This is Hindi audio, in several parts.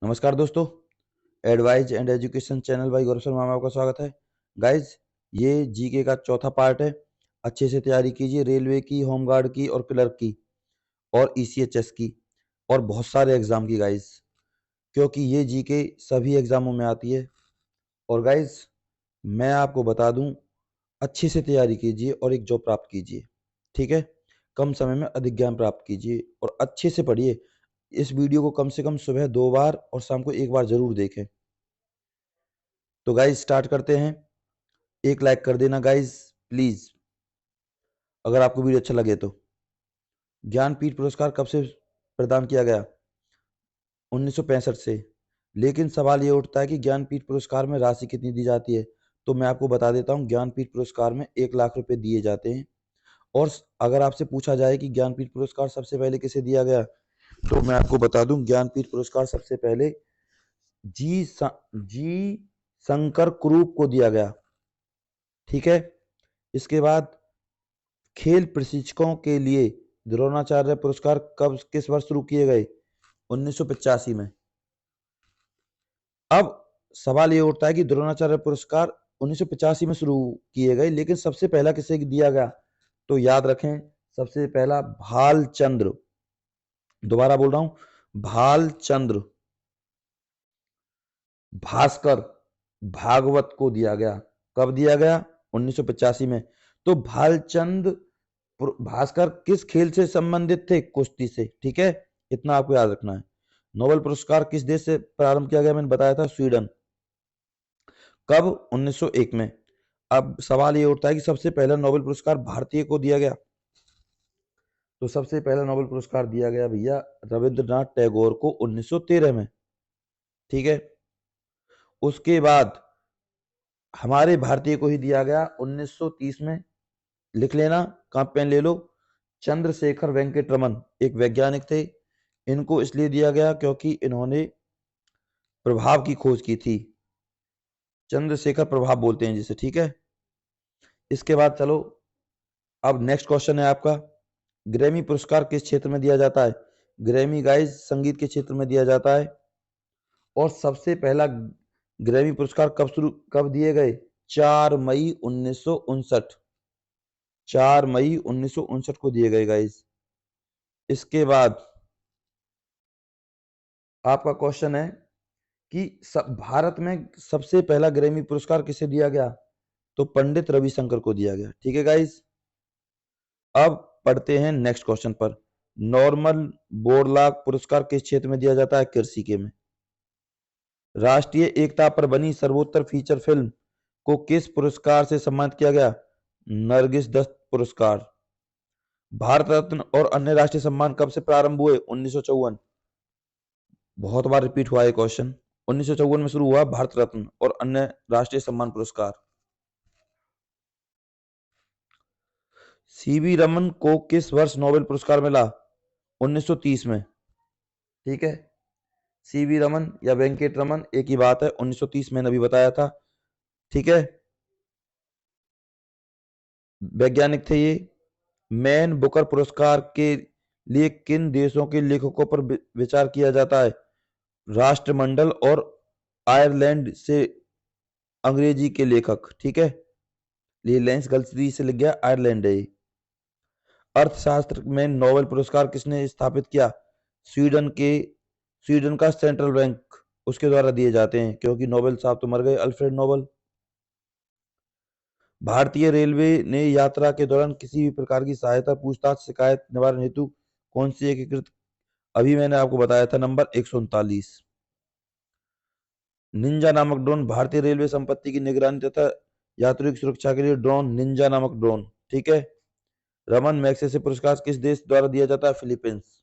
नमस्कार दोस्तों। Advise and education channel by Gaurav Sharma में आपका स्वागत है। गाइज, ये जीके का चौथा पार्ट है। अच्छे से तैयारी कीजिए रेलवे की, होमगार्ड की और क्लर्क की और ईसीएचएस की और बहुत सारे एग्जाम की गाइज, क्योंकि ये जीके सभी एग्जामों में आती है। और गाइज, मैं आपको बता दूं, अच्छे से तैयारी कीजिए और एक जॉब प्राप्त कीजिए। ठीक है, कम समय में अधिक ज्ञान प्राप्त कीजिए और अच्छे से पढ़िए। इस वीडियो को कम से कम सुबह 2 बार और शाम को 1 बार जरूर देखें। तो गाइज स्टार्ट करते हैं। एक लाइक कर देना गाइज, प्लीज, अगर आपको वीडियो अच्छा लगे तो। ज्ञानपीठ पुरस्कार कब से प्रदान किया गया? 1965 से। लेकिन सवाल ये उठता है कि ज्ञानपीठ पुरस्कार में राशि कितनी दी जाती है। तो मैं आपको बता देता हूँ, ज्ञानपीठ पुरस्कार में 1 लाख रुपए दिए जाते हैं। और अगर आपसे पूछा जाए कि ज्ञानपीठ पुरस्कार सबसे पहले किसे दिया गया, तो मैं आपको बता दूं, ज्ञानपीठ पुरस्कार सबसे पहले जी शंकर कुरूप को दिया गया। ठीक है, इसके बाद खेल प्रशिक्षकों के लिए द्रोणाचार्य पुरस्कार कब किस वर्ष शुरू किए गए? 1985 में। अब सवाल ये उठता है कि द्रोणाचार्य पुरस्कार 1985 में शुरू किए गए, लेकिन सबसे पहला किसे दिया गया? तो याद रखें, सबसे पहला भालचंद्र, दोबारा बोल रहा हूं, भालचंद्र भास्कर भागवत को दिया गया। कब दिया गया? 1985 में। तो भालचंद भास्कर किस खेल से संबंधित थे? कुश्ती से। ठीक है, इतना आपको याद रखना है। नोबेल पुरस्कार किस देश से प्रारंभ किया गया? मैंने बताया था, स्वीडन। कब? 1901 में। अब सवाल ये उठता है कि सबसे पहला नोबेल पुरस्कार भारतीय को दिया गया। तो सबसे पहला नोबेल पुरस्कार दिया गया भैया रविंद्रनाथ टैगोर को 1913 में। ठीक है, उसके बाद हमारे भारतीय को ही दिया गया 1930 में। लिख लेना, कॉपी पेन ले लो। चंद्रशेखर वेंकट रमन एक वैज्ञानिक थे। इनको इसलिए दिया गया क्योंकि इन्होंने प्रभाव की खोज की थी। चंद्रशेखर प्रभाव बोलते हैं जिसे। ठीक है, इसके बाद चलो, अब नेक्स्ट क्वेश्चन है आपका, ग्रैमी पुरस्कार किस क्षेत्र में दिया जाता है? ग्रैमी गाइस संगीत के क्षेत्र में दिया जाता है। और सबसे पहला ग्रैमी पुरस्कार कब दिए गए? 4 मई 1959। 4 मई 1959 को दिए गए गाइस। इसके बाद आपका क्वेश्चन है कि भारत में सबसे पहला ग्रैमी पुरस्कार किसे दिया गया? तो पंडित रविशंकर को दिया गया। ठीक है गाइस, अब पढ़ते हैं नेक्स्ट क्वेश्चन पर। नॉर्मल बोरलॉग पुरस्कार किस क्षेत्र में दिया जाता है? कृषि के में। राष्ट्रीय एकता पर बनी सर्वोत्तर फीचर फिल्म को किस पुरस्कार से सम्मानित किया गया? नरगिस दत्त पुरस्कार। भारत रत्न और अन्य राष्ट्रीय सम्मान कब से प्रारंभ हुए? 1954। बहुत बार रिपीट हुआ है क्वेश्चन। 1954 में शुरू हुआ भारत रत्न और अन्य राष्ट्रीय सम्मान पुरस्कार। सीवी रमन को किस वर्ष नोबेल पुरस्कार मिला? 1930 में। ठीक है, सीवी रमन या वेंकट रमन एक ही बात है। 1930 मैंने अभी बताया था। ठीक है, वैज्ञानिक थे ये। मैन बुकर पुरस्कार के लिए किन देशों के लेखकों पर विचार किया जाता है? राष्ट्रमंडल और आयरलैंड से अंग्रेजी के लेखक। ठीक है, ये लेंस गलती से लिख गया, आयरलैंड है ये। अर्थशास्त्र में नोबेल पुरस्कार किसने स्थापित किया? स्वीडन का सेंट्रल बैंक उसके द्वारा दिए जाते हैं, क्योंकि नोबेल साहब तो मर गए, अल्फ्रेड नोबेल। भारतीय रेलवे ने यात्रा के दौरान किसी भी प्रकार की सहायता, पूछताछ, शिकायत निवारण हेतु कौन सी एकीकृत, अभी मैंने आपको बताया था, नंबर 139। निंजा नामक ड्रोन भारतीय रेलवे संपत्ति की निगरानी तथा यात्रियों की सुरक्षा के लिए ड्रोन निंजा नामक ड्रोन। ठीक है, रमन मैग्सेसे पुरस्कार किस देश द्वारा दिया जाता है? फिलीपींस।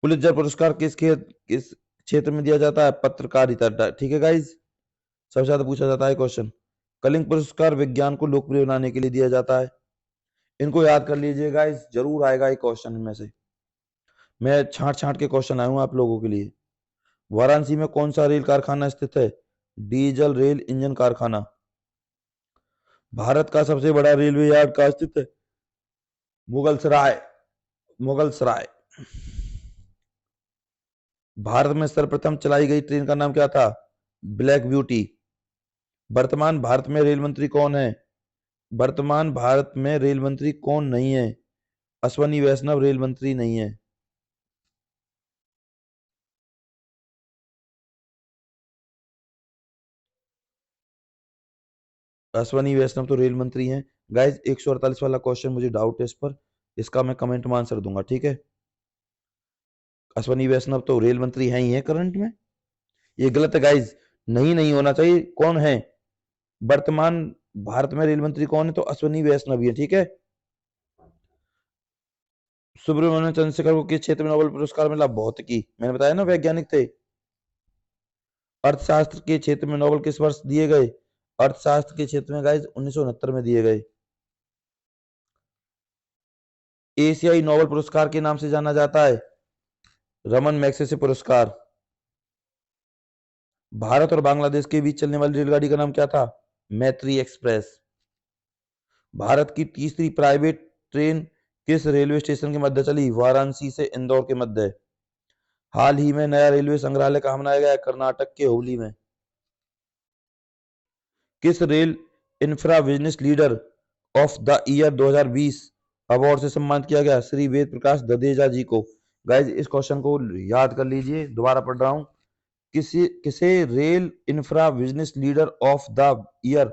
पुलित्जर पुरस्कार किस क्षेत्र में दिया जाता है? पत्रकारिता। ठीक है गाइज, सबसे ज्यादा पूछा जाता है क्वेश्चन। कलिंग पुरस्कार विज्ञान को लोकप्रिय बनाने के लिए दिया जाता है। इनको याद कर लीजिए गाइज, जरूर आएगा एक क्वेश्चन इनमें से। मैं छांट छांट के क्वेश्चन आया हूं आप लोगों के लिए। वाराणसी में कौन सा रेल कारखाना स्थित है? डीजल रेल इंजन कारखाना। भारत का सबसे बड़ा रेलवे यार्ड कहाँ स्थित है? मुगलसराय। मुगलसराय। भारत में सर्वप्रथम चलाई गई ट्रेन का नाम क्या था? Black beauty. वर्तमान भारत में रेल मंत्री कौन है? वर्तमान भारत में रेल मंत्री कौन नहीं है? अश्वनी वैष्णव रेल मंत्री नहीं है। अश्वनी वैष्णव तो रेल मंत्री हैं। गाइज 148 वाला क्वेश्चन मुझे डाउट है इस पर, इसका मैं कमेंट में आंसर दूंगा, ठीक है। अश्वनी वैष्णव तो रेल मंत्री हैं ही है करंट में, ये गलत है गाइज। नहीं नहीं होना चाहिए। कौन है वर्तमान भारत में रेल मंत्री? कौन है? तो अश्वनी वैष्णव ही है, ठीक है। सुब्रमण्यम चंद्रशेखर को किस क्षेत्र में नोबेल पुरस्कार मिला? भौतिकी, मैंने बताया ना वैज्ञानिक थे। अर्थशास्त्र के क्षेत्र में नोबेल किस वर्ष दिए गए? अर्थशास्त्र के क्षेत्र में गाइज 1969 में दिए गए। एशियाई नोबेल पुरस्कार के नाम से जाना जाता है रमन मैग्सेसे पुरस्कार। भारत और बांग्लादेश के बीच चलने वाली रेलगाड़ी का नाम क्या था? मैत्री एक्सप्रेस। भारत की तीसरी प्राइवेट ट्रेन किस रेलवे स्टेशन के मध्य चली? वाराणसी से इंदौर के मध्य। हाल ही में नया रेलवे संग्रहालय कहाँ बनाया गया है? कर्नाटक के हुबली में। किस rail infra business leader of the year 2020 award से सम्मानित किया गया? श्री वेद प्रकाश ददेजा जी को। गाइज इस क्वेश्चन को याद कर लीजिए, दोबारा पढ़ रहा हूं। किसी किसे rail infra business leader of the year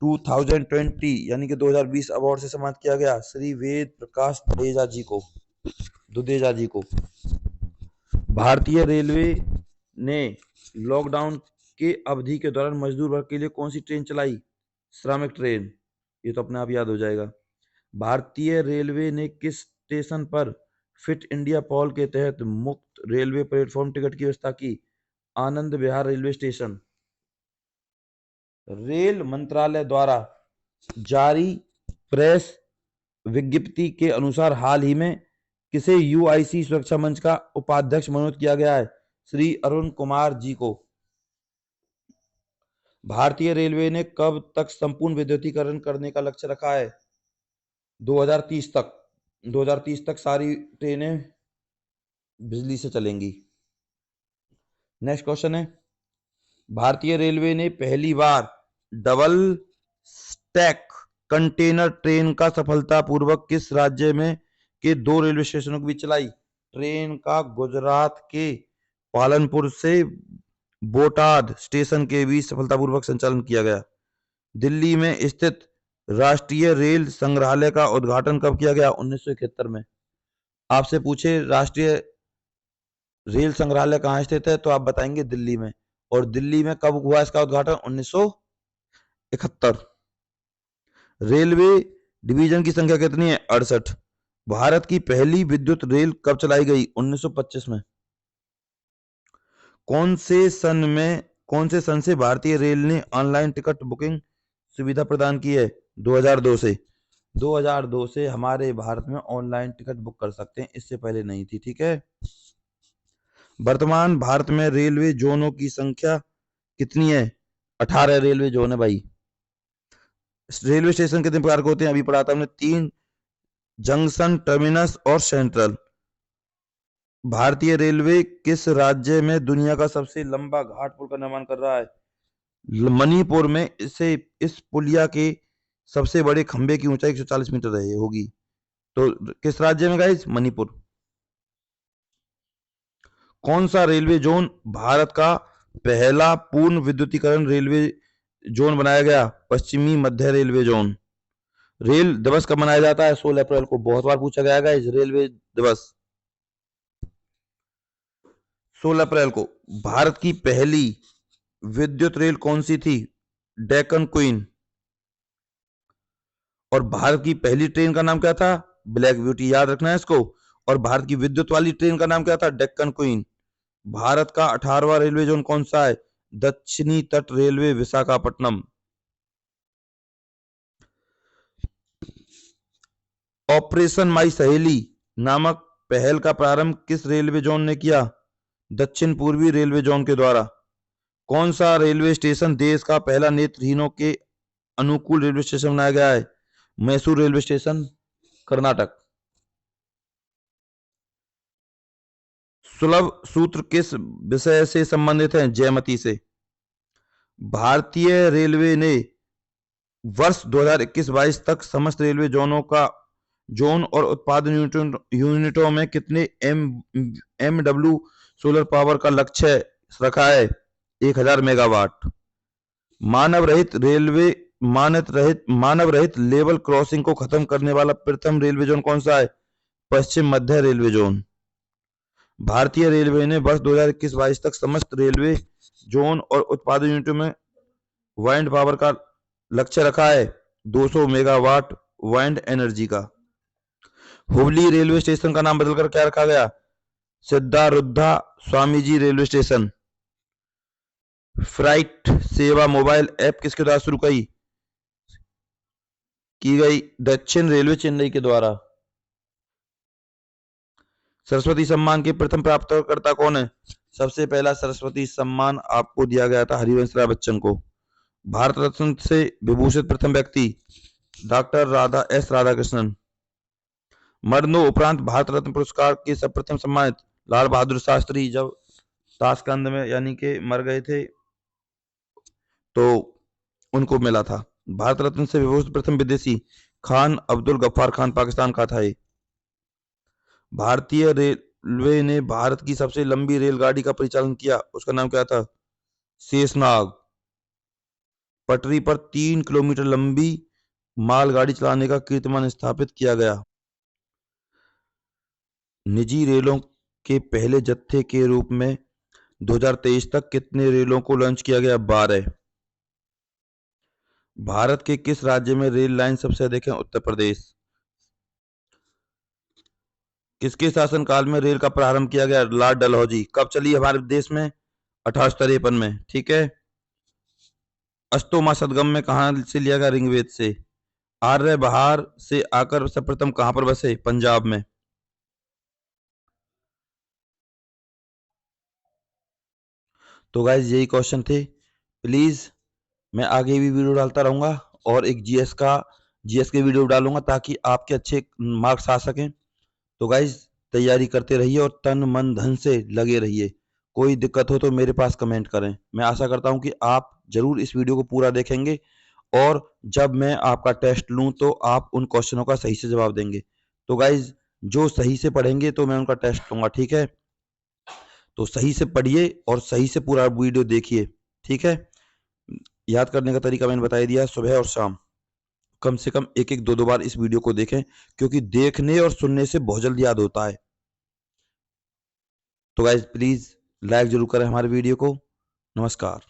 2020 यानी कि 2020 अवार्ड से सम्मानित किया गया? श्री वेद प्रकाश दुदेजा जी को। भारतीय रेलवे ने लॉकडाउन के अवधि के दौरान मजदूर वर्ग के लिए कौन सी ट्रेन चलाई? श्रमिक ट्रेन। ये तो अपने आप याद हो जाएगा। भारतीय रेलवे ने किस स्टेशन पर फिट इंडिया पॉल के तहत मुफ्त रेलवे प्लेटफॉर्म टिकट की व्यवस्था की? Anand Vihar railway station. Rail मंत्रालय द्वारा जारी प्रेस विज्ञप्ति के अनुसार हाल ही में किसे यूआईसी सुरक्षा मंच का उपाध्यक्ष मनोनीत किया गया है? श्री अरुण कुमार जी को। भारतीय रेलवे ने कब तक संपूर्ण विद्युतीकरण करने का लक्ष्य रखा है? 2030 तक। 2030 तक सारी ट्रेनें बिजली से चलेंगी। नेक्स्ट क्वेश्चन है, भारतीय रेलवे ने पहली बार डबल स्टैक कंटेनर ट्रेन का सफलतापूर्वक किस राज्य में के 2 रेलवे स्टेशनों के बीच चलाई? ट्रेन का गुजरात के पालनपुर से बोटाद स्टेशन के बीच सफलतापूर्वक संचालन किया गया। दिल्ली में स्थित राष्ट्रीय रेल संग्रहालय का उद्घाटन कब किया गया? 1971 में। आपसे पूछे राष्ट्रीय रेल संग्रहालय कहाँ स्थित है, तो आप बताएंगे दिल्ली में। और दिल्ली में कब हुआ इसका उद्घाटन? 1971। रेलवे डिवीजन की संख्या कितनी है? 68। भारत की पहली विद्युत रेल कब चलाई गई? 1925 में। कौन से सन से भारतीय रेल ने ऑनलाइन टिकट बुकिंग सुविधा प्रदान की है? 2002 से। 2002 से हमारे भारत में ऑनलाइन टिकट बुक कर सकते हैं, इससे पहले नहीं थी, ठीक है। वर्तमान भारत में रेलवे जोनों की संख्या कितनी है? 18 रेलवे जोन है भाई। रेलवे स्टेशन कितने प्रकार के होते हैं? अभी पढ़ा था हमने, 3, जंक्शन, टर्मिनस और सेंट्रल। भारतीय रेलवे किस राज्य में दुनिया का सबसे लंबा घाट पुल का निर्माण कर रहा है? मणिपुर में। इस पुलिया के सबसे बड़े खंभे की ऊंचाई 140 मीटर रही होगी। तो किस राज्य में गाइस? मणिपुर। कौन सा रेलवे जोन भारत का पहला पूर्ण विद्युतीकरण रेलवे जोन बनाया गया? पश्चिमी मध्य रेलवे जोन। रेल दिवस कब मनाया जाता है? 16 अप्रैल को। बहुत बार पूछा गया है रेलवे दिवस 16 अप्रैल को। भारत की पहली विद्युत रेल कौन सी थी? डेक्कन क्वीन। और भारत की पहली ट्रेन का नाम क्या था? ब्लैक ब्यूटी, याद रखना है इसको। और भारत की विद्युत वाली ट्रेन का नाम क्या था? डेक्कन क्वीन। भारत का 18वां रेलवे जोन कौन सा है? दक्षिणी तट रेलवे विशाखापट्टनम। ऑपरेशन माई सहेली नामक पहल का प्रारंभ किस रेलवे जोन ने किया? दक्षिण पूर्वी रेलवे जोन के द्वारा। कौन सा रेलवे स्टेशन देश का पहला नेत्रहीनों के अनुकूल रेलवे स्टेशन बनाया गया है? Mysore railway station, Karnataka. सुलभ सूत्र किस विषय से संबंधित है? ज्यामिति से। भारतीय रेलवे ने वर्ष 2021-22 तक समस्त रेलवे जोन और उत्पादन यूनिटों में कितने MW सोलर पावर का लक्ष्य रखा है? 1000 मेगावाट। मानव रहित लेवल क्रॉसिंग को खत्म करने वाला प्रथम रेलवे जोन कौन सा है? पश्चिम मध्य रेलवे जोन। भारतीय रेलवे ने वर्ष 2021-22 तक समस्त रेलवे जोन और उत्पादन यूनिटों में वाइंड पावर का लक्ष्य रखा है 200 मेगावाट वाइंड एनर्जी का। हुबली रेलवे स्टेशन का नाम बदलकर क्या रखा गया? सिद्धारुद्धा स्वामीजी रेलवे स्टेशन। फ्राइट सेवा मोबाइल ऐप किसके द्वारा शुरू की गई? दक्षिण रेलवे चेन्नई के द्वारा। सरस्वती सम्मान के प्रथम प्राप्तकर्ता कौन है? सबसे पहला सरस्वती सम्मान आपको दिया गया था हरिवंश राय बच्चन को। भारत रत्न से विभूषित प्रथम व्यक्ति डॉक्टर राधाकृष्णन। मरणोपरांत भारत रत्न पुरस्कार के सर्वप्रथम सम्मानित लाल बहादुर शास्त्री जब ताशकंद में यानी कि मर गए थे तो उनको मिला था। भारत रत्न से विभूषित प्रथम विदेशी खान अब्दुल गफ्फार खान पाकिस्तान का था। भारतीय रेलवे ने भारत की सबसे लंबी रेलगाड़ी का परिचालन किया, उसका नाम क्या था? शेषनाग। पटरी पर 3 किलोमीटर लंबी मालगाड़ी चलाने का कीर्तिमान स्थापित किया गया। निजी रेलों के पहले जत्थे के रूप में 2023 तक कितने रेलों को लॉन्च किया गया? 12। भारत के किस राज्य में रेल लाइन सबसे अधिक है? उत्तर प्रदेश। किसके शासनकाल में रेल का प्रारंभ किया गया? लॉर्ड डलहौजी। कब चली हमारे देश में? 1853 में। ठीक है। अष्टोमा सदगम में कहां से लिया गया? ऋग्वेद से। आर्य बाहर से आकर सर्वप्रथम कहां पर बसे? पंजाब में। तो गाइज यही क्वेश्चन थे। प्लीज मैं आगे भी वीडियो डालता रहूंगा और एक जीएस के वीडियो डालूंगा ताकि आपके अच्छे मार्क्स आ सकें। तो गाइज तैयारी करते रहिए और तन मन धन से लगे रहिए। कोई दिक्कत हो तो मेरे पास कमेंट करें। मैं आशा करता हूं कि आप जरूर इस वीडियो को पूरा देखेंगे और जब मैं आपका टेस्ट लूं तो आप उन क्वेश्चनों का सही से जवाब देंगे। तो गाइज जो सही से पढ़ेंगे तो मैं उनका टेस्ट लूंगा। ठीक है, तो सही से पढ़िए और सही से पूरा वीडियो देखिए। ठीक है, याद करने का तरीका मैंने बता दिया। सुबह और शाम कम से कम 1-1, 2-2 बार इस वीडियो को देखें, क्योंकि देखने और सुनने से बहुत जल्दी याद होता है। तो गाइज प्लीज लाइक जरूर करें हमारे वीडियो को। नमस्कार।